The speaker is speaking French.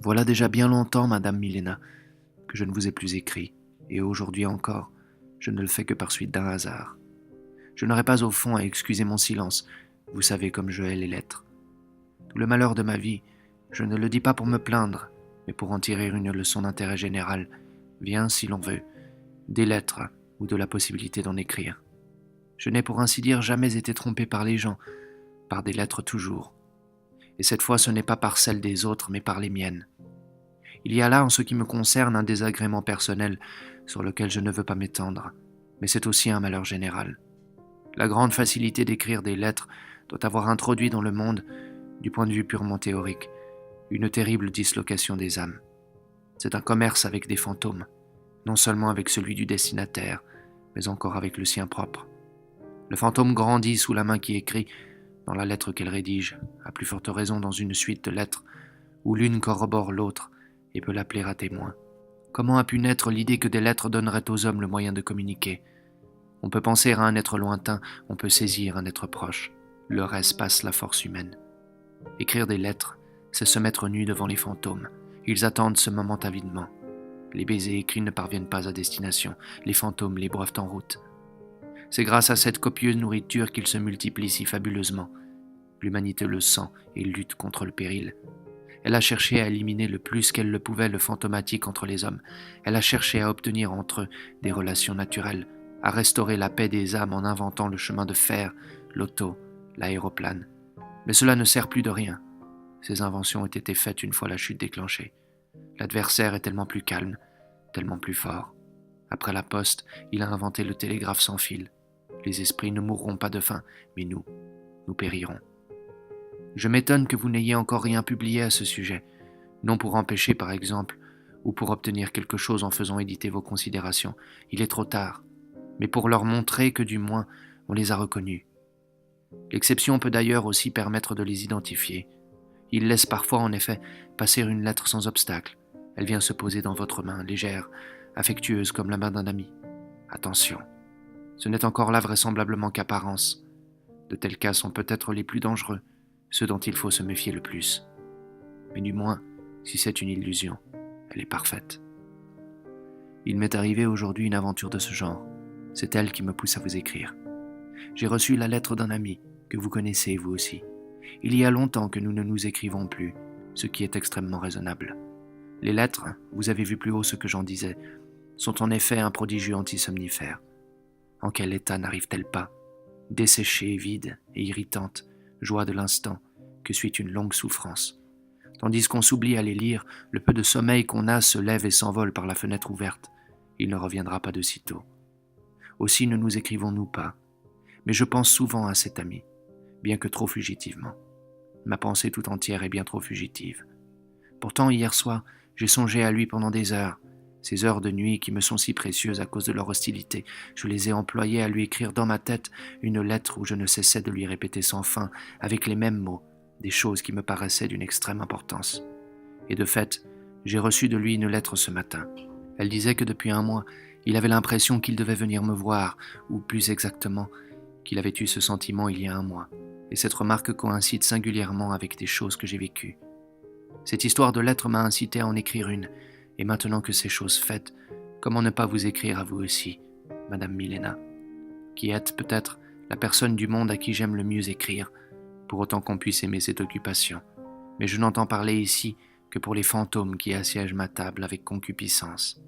Voilà déjà bien longtemps, Madame Milena, que je ne vous ai plus écrit, et aujourd'hui encore, je ne le fais que par suite d'un hasard. Je n'aurais pas au fond à excuser mon silence, vous savez comme je hais les lettres. Tout le malheur de ma vie, je ne le dis pas pour me plaindre, mais pour en tirer une leçon d'intérêt général, vient, si l'on veut, des lettres ou de la possibilité d'en écrire. Je n'ai pour ainsi dire jamais été trompé par les gens, par des lettres toujours. Et cette fois ce n'est pas par celles des autres, mais par les miennes. Il y a là, en ce qui me concerne, un désagrément personnel sur lequel je ne veux pas m'étendre, mais c'est aussi un malheur général. La grande facilité d'écrire des lettres doit avoir introduit dans le monde, du point de vue purement théorique, une terrible dislocation des âmes. C'est un commerce avec des fantômes, non seulement avec celui du destinataire, mais encore avec le sien propre. Le fantôme grandit sous la main qui écrit, dans la lettre qu'elle rédige, à plus forte raison dans une suite de lettres, où l'une corrobore l'autre et peut l'appeler à témoin. Comment a pu naître l'idée que des lettres donneraient aux hommes le moyen de communiquer? On peut penser à un être lointain, on peut saisir un être proche. Le reste passe la force humaine. Écrire des lettres, c'est se mettre nu devant les fantômes. Ils attendent ce moment avidement. Les baisers écrits ne parviennent pas à destination. Les fantômes les boivent en route. C'est grâce à cette copieuse nourriture qu'ils se multiplient si fabuleusement. L'humanité le sent et lutte contre le péril. Elle a cherché à éliminer le plus qu'elle le pouvait le fantomatique entre les hommes. Elle a cherché à obtenir entre eux des relations naturelles, à restaurer la paix des âmes en inventant le chemin de fer, l'auto, l'aéroplane. Mais cela ne sert plus de rien. Ces inventions ont été faites une fois la chute déclenchée. L'adversaire est tellement plus calme, tellement plus fort. Après la poste, il a inventé le télégraphe sans fil. Les esprits ne mourront pas de faim, mais nous périrons. Je m'étonne que vous n'ayez encore rien publié à ce sujet, non pour empêcher par exemple, ou pour obtenir quelque chose en faisant éditer vos considérations, il est trop tard, mais pour leur montrer que du moins on les a reconnus. L'exception peut d'ailleurs aussi permettre de les identifier. Ils laissent parfois en effet passer une lettre sans obstacle, elle vient se poser dans votre main, légère, affectueuse comme la main d'un ami. Attention, ce n'est encore là vraisemblablement qu'apparence. De tels cas sont peut-être les plus dangereux, ceux dont il faut se méfier le plus. Mais du moins, si c'est une illusion, elle est parfaite. Il m'est arrivé aujourd'hui une aventure de ce genre. C'est elle qui me pousse à vous écrire. J'ai reçu la lettre d'un ami, que vous connaissez vous aussi. Il y a longtemps que nous ne nous écrivons plus, ce qui est extrêmement raisonnable. Les lettres, vous avez vu plus haut ce que j'en disais, sont en effet un prodigieux antisomnifère. En quel état n'arrive-t-elle pas? Desséchée, vide et irritante, joie de l'instant, que suit une longue souffrance. Tandis qu'on s'oublie à les lire, le peu de sommeil qu'on a se lève et s'envole par la fenêtre ouverte. Il ne reviendra pas de sitôt. Aussi ne nous écrivons-nous pas, mais je pense souvent à cet ami, bien que trop fugitivement. Ma pensée tout entière est bien trop fugitive. Pourtant, hier soir, j'ai songé à lui pendant des heures. Ces heures de nuit qui me sont si précieuses à cause de leur hostilité, je les ai employées à lui écrire dans ma tête une lettre où je ne cessais de lui répéter sans fin, avec les mêmes mots, des choses qui me paraissaient d'une extrême importance. Et de fait, j'ai reçu de lui une lettre ce matin. Elle disait que depuis un mois, il avait l'impression qu'il devait venir me voir, ou plus exactement, qu'il avait eu ce sentiment il y a un mois. Et cette remarque coïncide singulièrement avec des choses que j'ai vécues. Cette histoire de lettre m'a incité à en écrire une, et maintenant que ces choses faites, comment ne pas vous écrire à vous aussi, Madame Milena, qui êtes peut-être la personne du monde à qui j'aime le mieux écrire, pour autant qu'on puisse aimer cette occupation. Mais je n'entends parler ici que pour les fantômes qui assiègent ma table avec concupiscence.